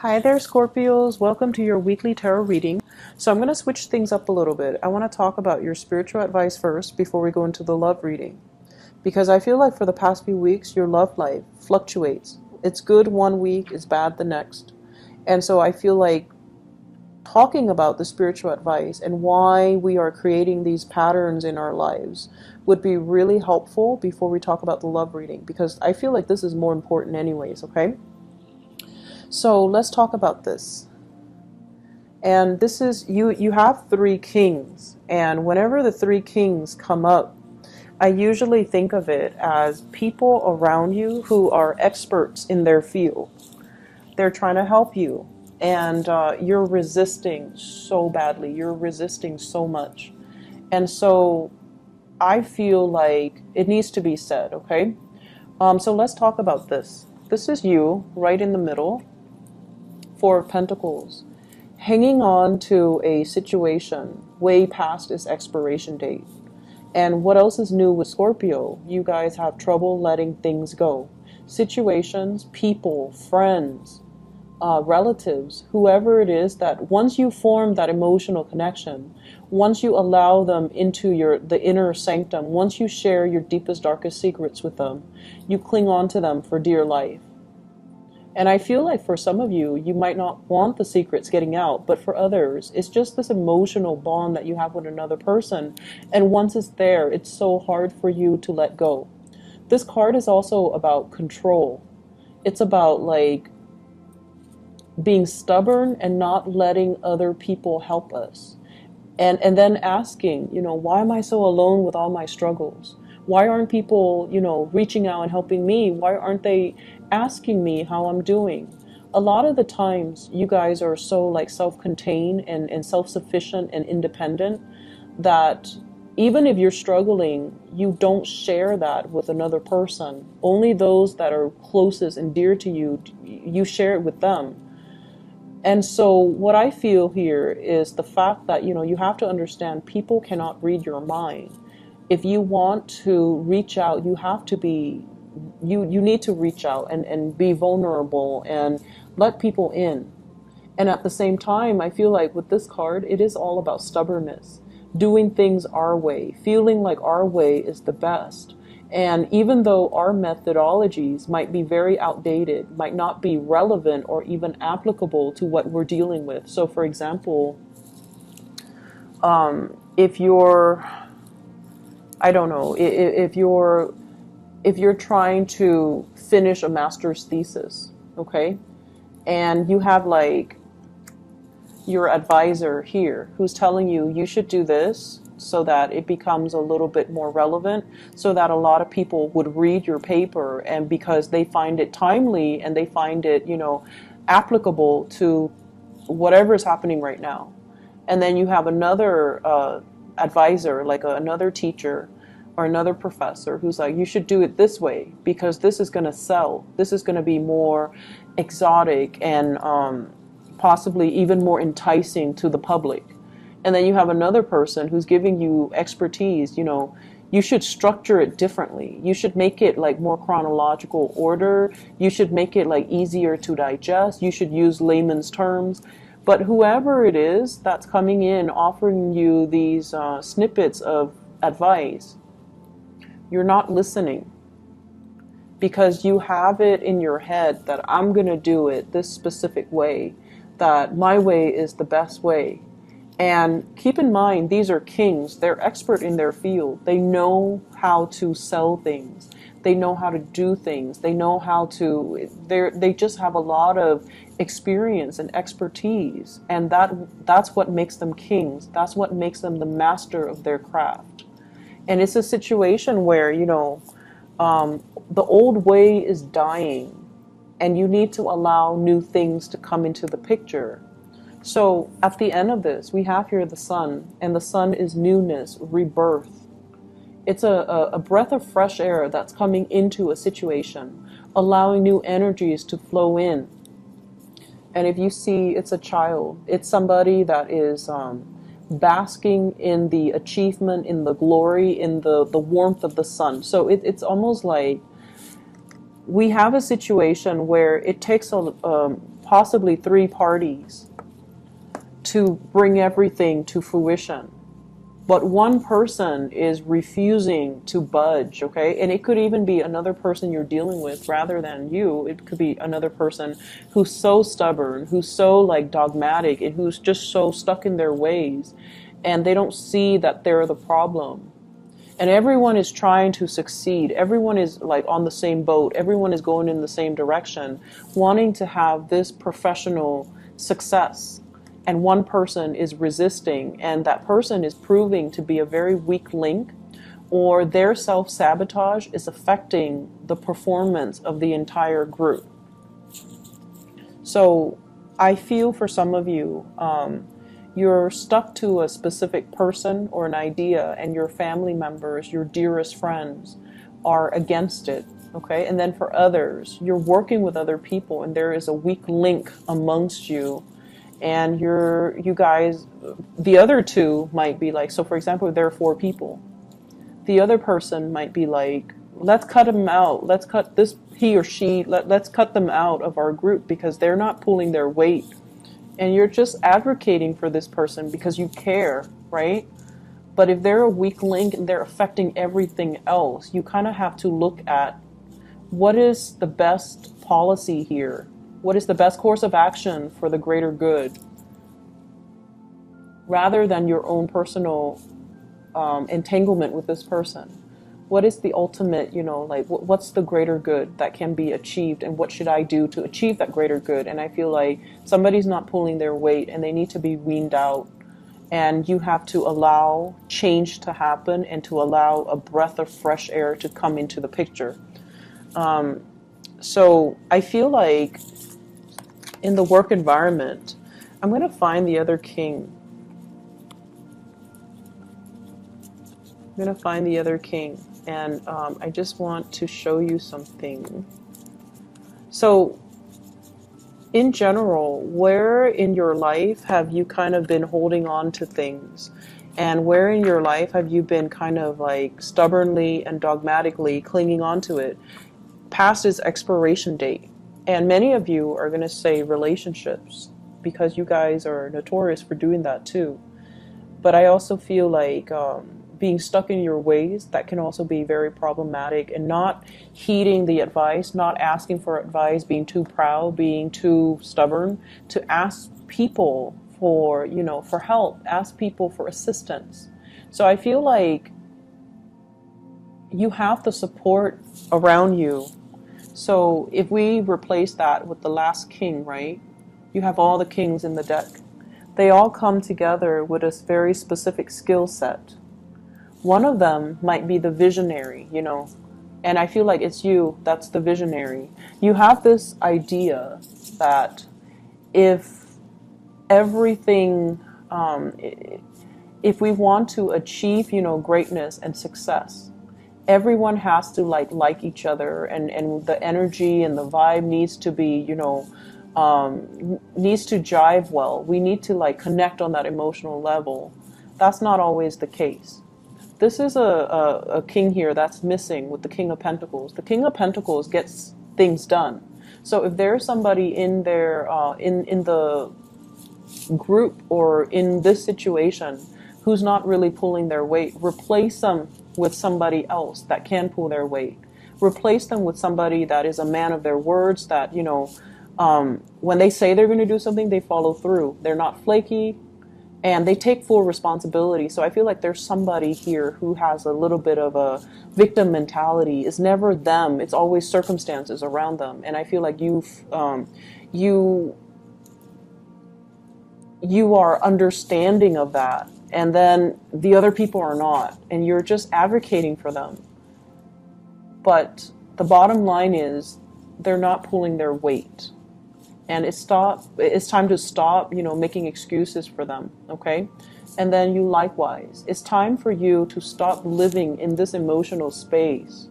Hi there, Scorpios. Welcome to your weekly tarot reading. So I'm going to switch things up a little bit. I want to talk about your spiritual advice first before we go into the love reading. Because I feel like for the past few weeks, your love life fluctuates. It's good one week, it's bad the next. And so I feel like talking about the spiritual advice and why we are creating these patterns in our lives would be really helpful before we talk about the love reading. Because I feel like this is more important anyways, okay? So let's talk about this. And this is, you have three kings. And whenever the three kings come up, I usually think of it as people around you who are experts in their field. They're trying to help you. And you're resisting so badly. You're resisting so much. And so I feel like it needs to be said, okay? So let's talk about this. This is you right in the middle. Four of Pentacles, hanging on to a situation way past its expiration date. And what else is new with Scorpio? You guys have trouble letting things go. Situations, people, friends, relatives, whoever it is, that once you form that emotional connection, once you allow them into the inner sanctum, once you share your deepest, darkest secrets with them, you cling on to them for dear life. And I feel like for some of you, you might not want the secrets getting out, but for others, it's just this emotional bond that you have with another person. And once it's there, it's so hard for you to let go. This card is also about control. It's about like being stubborn and not letting other people help us. And then asking, why am I so alone with all my struggles? Why aren't people, reaching out and helping me? Why aren't they asking me how I'm doing? A lot of the times you guys are so like self-contained and self-sufficient and independent that even if you're struggling, you don't share that with another person. Only those that are closest and dear to you, you share it with them. And so what I feel here is the fact that, you have to understand people cannot read your mind. If you want to reach out, you have to be, you need to reach out and be vulnerable and let people in. And at the same time, I feel like with this card, it is all about stubbornness, doing things our way, feeling like our way is the best. And even though our methodologies might be very outdated, might not be relevant or even applicable to what we're dealing with. So for example, if you're, I don't know, if you're trying to finish a master's thesis, okay, and you have like your advisor here who's telling you you should do this so that it becomes a little bit more relevant, so that a lot of people would read your paper, and because they find it timely and they find it, applicable to whatever is happening right now. And then you have another advisor, like another teacher or another professor who's like, you should do it this way because this is going to sell. This is going to be more exotic and possibly even more enticing to the public. And then you have another person who's giving you expertise, you should structure it differently. You should make it like more chronological order. You should make it like easier to digest. You should use layman's terms. But whoever it is that's coming in offering you these snippets of advice, you're not listening because you have it in your head that I'm going to do it this specific way, that my way is the best way. And keep in mind, these are kings. They're expert in their field. They know how to sell things. They know how to do things. They know how to, they just have a lot of experience and expertise. And that's what makes them kings. That's what makes them the master of their craft. And it's a situation where, the old way is dying and you need to allow new things to come into the picture. So at the end of this, we have here the sun, and the sun is newness, rebirth. It's a breath of fresh air that's coming into a situation, allowing new energies to flow in. And if you see, it's a child. It's somebody that is basking in the achievement, in the glory, in the warmth of the sun. So it's almost like we have a situation where it takes possibly three parties to bring everything to fruition. But one person is refusing to budge, okay? And it could even be another person you're dealing with rather than you. It could be another person who's so stubborn, who's so like dogmatic, and who's just so stuck in their ways. And they don't see that they're the problem. And everyone is trying to succeed. Everyone is like on the same boat. Everyone is going in the same direction, wanting to have this professional success. And one person is resisting, and that person is proving to be a very weak link, or their self-sabotage is affecting the performance of the entire group. So I feel for some of you, you're stuck to a specific person or an idea, and your family members, your dearest friends, are against it. Okay, and then for others, you're working with other people, and there is a weak link amongst you. And you guys, the other two might be like, so for example, there are four people. The other person might be like, let's cut them out. Let's cut this, he or she, let's cut them out of our group because they're not pulling their weight. And you're just advocating for this person because you care, right? But if they're a weak link and they're affecting everything else, you kind of have to look at what is the best policy here? What is the best course of action for the greater good? Rather than your own personal entanglement with this person. What is the ultimate, like what's the greater good that can be achieved, and what should I do to achieve that greater good? And I feel like somebody's not pulling their weight and they need to be weaned out. And you have to allow change to happen and to allow a breath of fresh air to come into the picture. So I feel like in the work environment, I'm going to find the other king. I'm going to find the other king. And I just want to show you something. So in general, where in your life have you kind of been holding on to things? And where in your life have you been kind of like stubbornly and dogmatically clinging on to it past its expiration date? And many of you are going to say relationships, because you guys are notorious for doing that too. But I also feel like being stuck in your ways, that can also be very problematic, and not heeding the advice, not asking for advice, being too proud, being too stubborn to ask people for, for help, ask people for assistance. So I feel like you have the support around you. So if we replace that with the last king, right? You have all the kings in the deck. They all come together with a very specific skill set. One of them might be the visionary, and I feel like it's you that's the visionary. You have this idea that if everything, if we want to achieve, greatness and success, everyone has to like each other, and the energy and the vibe needs to be, needs to jive well. We need to connect on that emotional level. That's not always the case. This is a king here that's missing with the King of Pentacles. The King of Pentacles gets things done. So if there's somebody in there, in the group or in this situation who's not really pulling their weight, replace them with somebody else that can pull their weight. Replace them with somebody that is a man of their words, that, when they say they're going to do something, they follow through. They're not flaky. And they take full responsibility. So I feel like there's somebody here who has a little bit of a victim mentality. It's never them. It's always circumstances around them. And I feel like you are understanding of that. And then the other people are not. And you're just advocating for them. But the bottom line is they're not pulling their weight. And it's time to stop, making excuses for them, okay? And then you likewise. It's time for you to stop living in this emotional space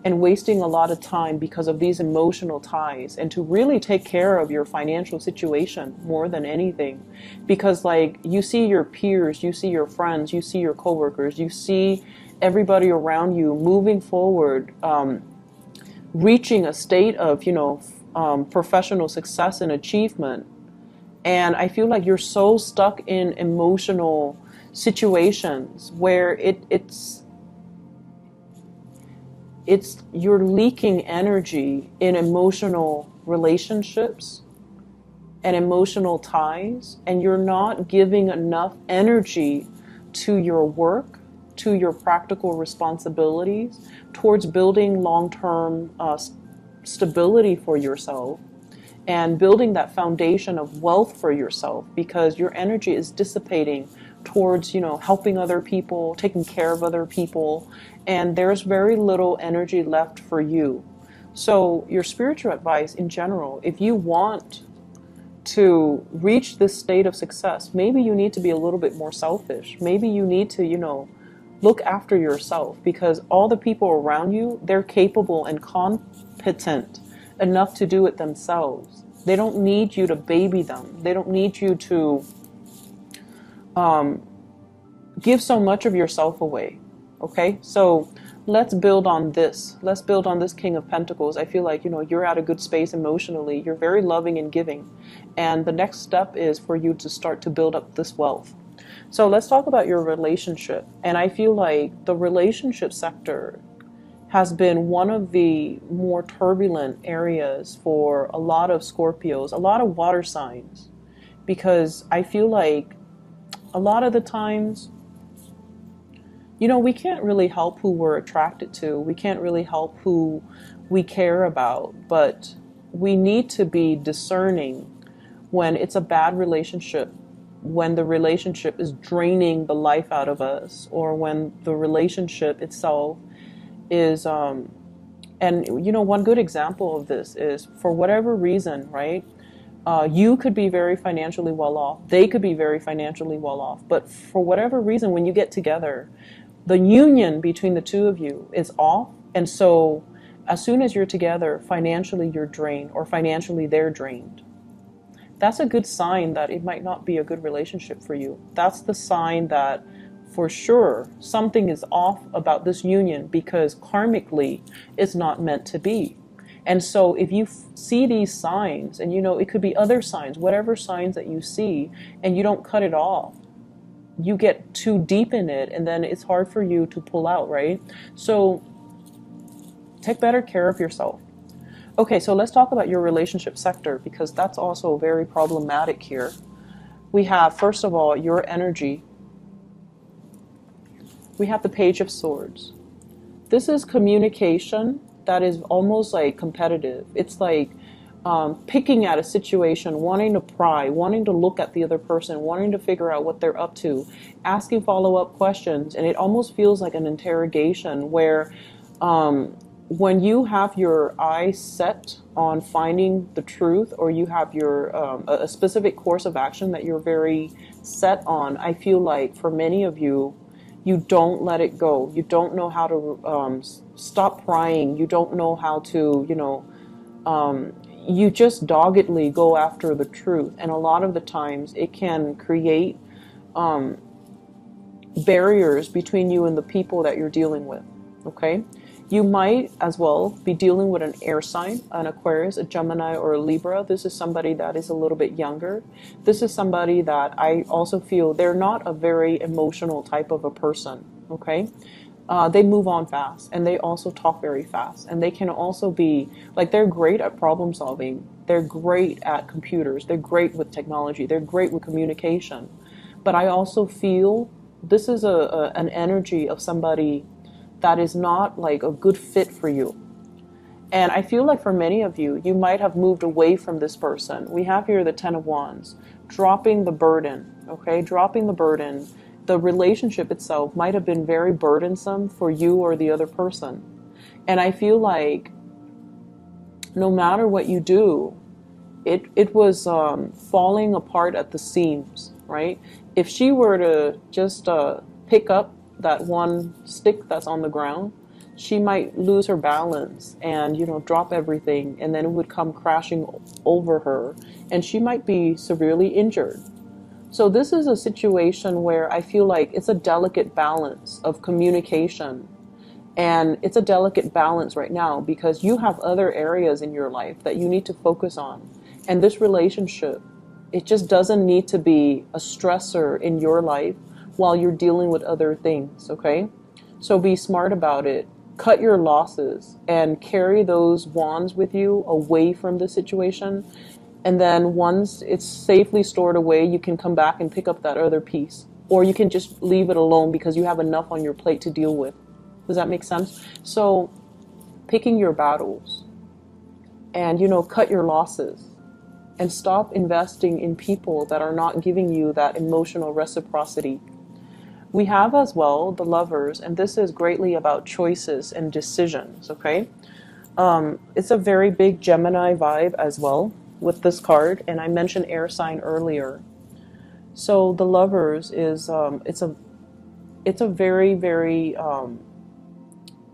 and wasting a lot of time because of these emotional ties, and to really take care of your financial situation more than anything. Because you see your peers, you see your friends, you see your coworkers, you see everybody around you moving forward, reaching a state of, professional success and achievement. And I feel like you're so stuck in emotional situations where it's you're leaking energy in emotional relationships and emotional ties, and you're not giving enough energy to your work, to your practical responsibilities, towards building long-term stability for yourself and building that foundation of wealth for yourself, because your energy is dissipating towards, helping other people, taking care of other people, and there's very little energy left for you. So your spiritual advice in general, if you want to reach this state of success, maybe you need to be a little bit more selfish. Maybe you need to, look after yourself, because all the people around you, they're capable and competent enough to do it themselves. They don't need you to baby them. They don't need you to give so much of yourself away. Okay, so let's build on this. Let's build on this King of Pentacles. I feel like, you're at a good space emotionally. You're very loving and giving. And the next step is for you to start to build up this wealth. So let's talk about your relationship. And I feel like the relationship sector has been one of the more turbulent areas for a lot of Scorpios, a lot of water signs, because I feel like a lot of the times, we can't really help who we're attracted to. We can't really help who we care about, but we need to be discerning when it's a bad relationship, when the relationship is draining the life out of us, or when the relationship itself is, and one good example of this is, for whatever reason, right? You could be very financially well off. They could be very financially well off. But for whatever reason, when you get together, the union between the two of you is off. And so as soon as you're together, financially you're drained, or financially they're drained. That's a good sign that it might not be a good relationship for you. That's the sign that for sure something is off about this union, because karmically it's not meant to be. And so if you see these signs, and it could be other signs, whatever signs that you see, and you don't cut it off, you get too deep in it, and then it's hard for you to pull out, right? So take better care of yourself. Okay, so let's talk about your relationship sector, because that's also very problematic here. We have, first of all, your energy. We have the Page of Swords. This is communication that is almost like competitive. It's like picking at a situation, wanting to pry, wanting to look at the other person, wanting to figure out what they're up to, asking follow-up questions, and it almost feels like an interrogation where when you have your eyes set on finding the truth, or you have your a specific course of action that you're very set on, I feel like for many of you, you don't let it go. You don't know how to stop prying. You don't know how to, you just doggedly go after the truth. And a lot of the times it can create barriers between you and the people that you're dealing with, okay? You might as well be dealing with an air sign, an Aquarius, a Gemini, or a Libra. This is somebody that is a little bit younger. This is somebody that I also feel they're not a very emotional type of a person, okay? They move on fast, and they also talk very fast. And they can also be, like, they're great at problem solving. They're great at computers. They're great with technology. They're great with communication. But I also feel this is an energy of somebody that is not like a good fit for you. And I feel like for many of you, you might have moved away from this person. We have here the Ten of Wands, dropping the burden, okay? Dropping the burden. The relationship itself might have been very burdensome for you or the other person. And I feel like no matter what you do, it was falling apart at the seams, right? If she were to just pick up that one stick that's on the ground, she might lose her balance and, drop everything, and then it would come crashing over her, and she might be severely injured. So this is a situation where I feel like it's a delicate balance of communication And it's a delicate balance right now because you have other areas in your life that you need to focus on. And this relationship, it just doesn't need to be a stressor in your life while you're dealing with other things, okay? So be smart about it. Cut your losses and carry those wands with you away from the situation. And then once it's safely stored away, you can come back and pick up that other piece. Or you can just leave it alone because you have enough on your plate to deal with. Does that make sense? So picking your battles and, cut your losses and stop investing in people that are not giving you that emotional reciprocity. We have as well the Lovers, and this is greatly about choices and decisions, okay? It's a very big Gemini vibe as well with this card, and I mentioned air sign earlier. So the Lovers is, it's a very, very,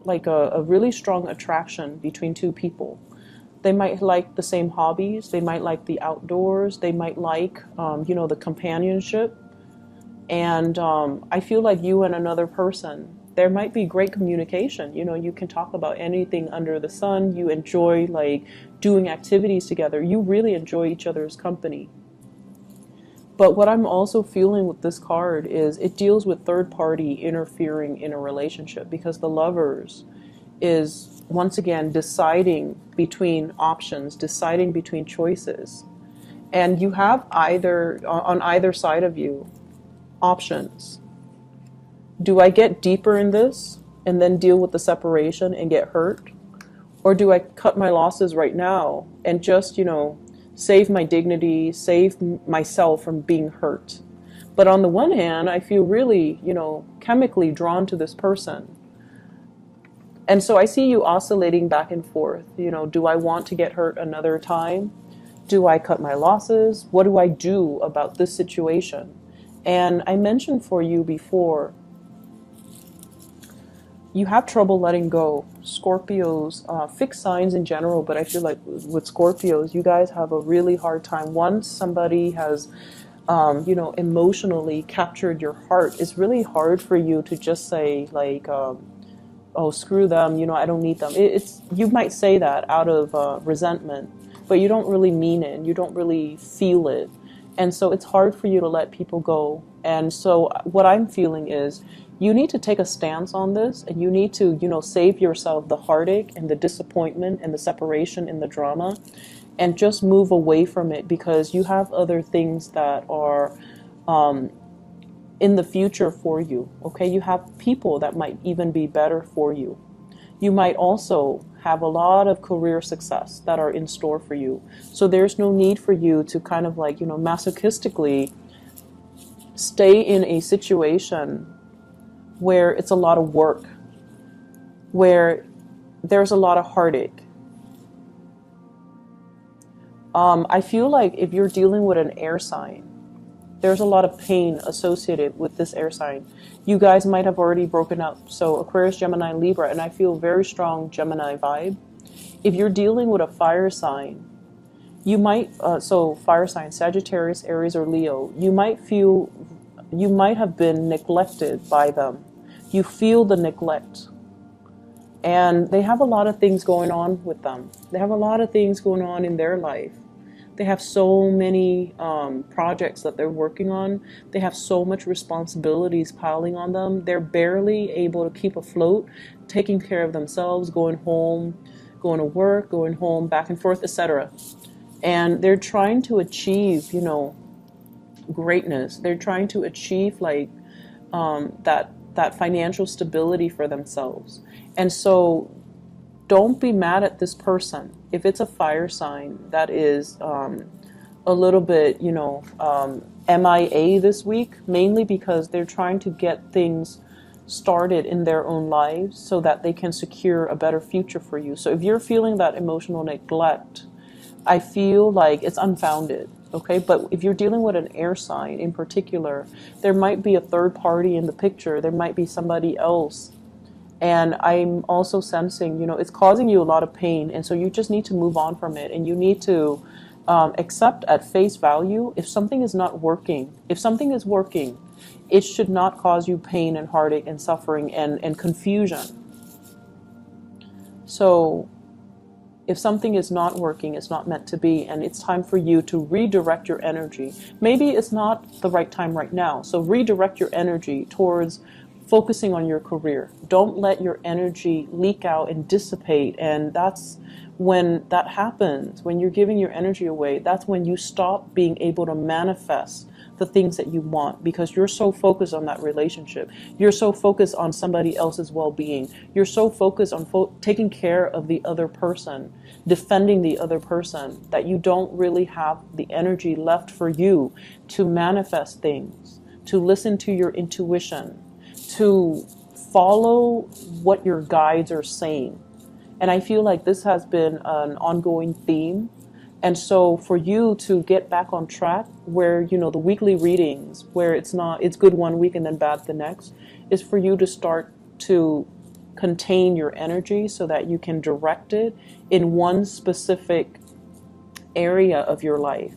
like a really strong attraction between two people. They might like the same hobbies, they might like the outdoors, they might like, the companionship. And I feel like you and another person, there might be great communication. You can talk about anything under the sun. You enjoy like doing activities together. You really enjoy each other's company. But what I'm also feeling with this card is it deals with third party interfering in a relationship, because the Lovers is once again deciding between options, deciding between choices. And you have on either side of you options. Do I get deeper in this and then deal with the separation and get hurt? Or do I cut my losses right now and just, save my dignity, save myself from being hurt? But on the one hand, I feel really, chemically drawn to this person. And so I see you oscillating back and forth. Do I want to get hurt another time? Do I cut my losses? What do I do about this situation? And I mentioned for you before, you have trouble letting go. Scorpios, fixed signs in general, but I feel like with Scorpios, you guys have a really hard time. Once somebody has, emotionally captured your heart, it's really hard for you to just say like, oh, screw them, I don't need them. You might say that out of resentment, but you don't really mean it. You don't really feel it. And so it's hard for you to let people go. And so what I'm feeling is you need to take a stance on this, and you need to, save yourself the heartache and the disappointment and the separation and the drama, and just move away from it, because you have other things that are in the future for you. Okay, you have people that might even be better for you. You might also have a lot of career success that are in store for you. So there's no need for you to kind of like, masochistically stay in a situation where it's a lot of work, where there's a lot of heartache. I feel like if you're dealing with an air sign, there's a lot of pain associated with this air sign. You guys might have already broken up. So Aquarius, Gemini, Libra, and I feel very strong Gemini vibe. If you're dealing with a fire sign, you might, so fire sign, Sagittarius, Aries, or Leo, you might have been neglected by them. You feel the neglect. And they have a lot of things going on with them. They have a lot of things going on in their life. They have so many projects that they're working on. They have so much responsibilities piling on them. They're barely able to keep afloat, taking care of themselves, going home, going to work, going home, back and forth, etc. And they're trying to achieve, greatness. They're trying to achieve like that financial stability for themselves. And so don't be mad at this person. If it's a fire sign that is a little bit, MIA this week, mainly because they're trying to get things started in their own lives so that they can secure a better future for you. So if you're feeling that emotional neglect, I feel like it's unfounded. Okay, but if you're dealing with an air sign in particular, there might be a third party in the picture. There might be somebody else. And I'm also sensing, it's causing you a lot of pain. And so you just need to move on from it. And you need to accept at face value if something is not working. If something is working, it should not cause you pain and heartache and suffering and confusion. So if something is not working, it's not meant to be, and it's time for you to redirect your energy. Maybe it's not the right time right now. So redirect your energy towards focusing on your career. Don't let your energy leak out and dissipate. And that's when that happens, when you're giving your energy away, that's when you stop being able to manifest the things that you want, because you're so focused on that relationship. You're so focused on somebody else's well-being. You're so focused on taking care of the other person, defending the other person, that you don't really have the energy left for you to manifest things, to listen to your intuition, to follow what your guides are saying. And I feel like this has been an ongoing theme. And so for you to get back on track, where, you know, the weekly readings, where it's good one week and then bad the next, is for you to start to contain your energy so that you can direct it in one specific area of your life.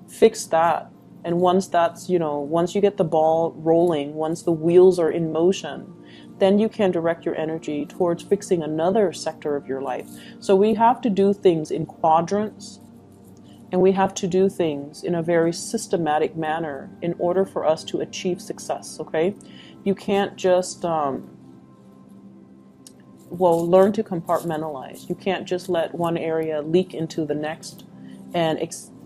Fix that. And once that's, you know, once you get the ball rolling, once the wheels are in motion, then you can direct your energy towards fixing another sector of your life. So we have to do things in quadrants, and we have to do things in a very systematic manner in order for us to achieve success, okay? You can't just, learn to compartmentalize. You can't just let one area leak into the next and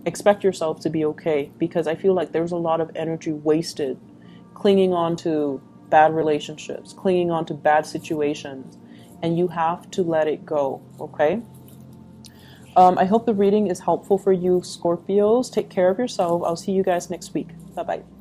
expect yourself to be okay, because I feel like there's a lot of energy wasted clinging on to bad relationships, clinging on to bad situations, and you have to let it go, okay? I hope the reading is helpful for you, Scorpios. Take care of yourself. I'll see you guys next week. Bye-bye.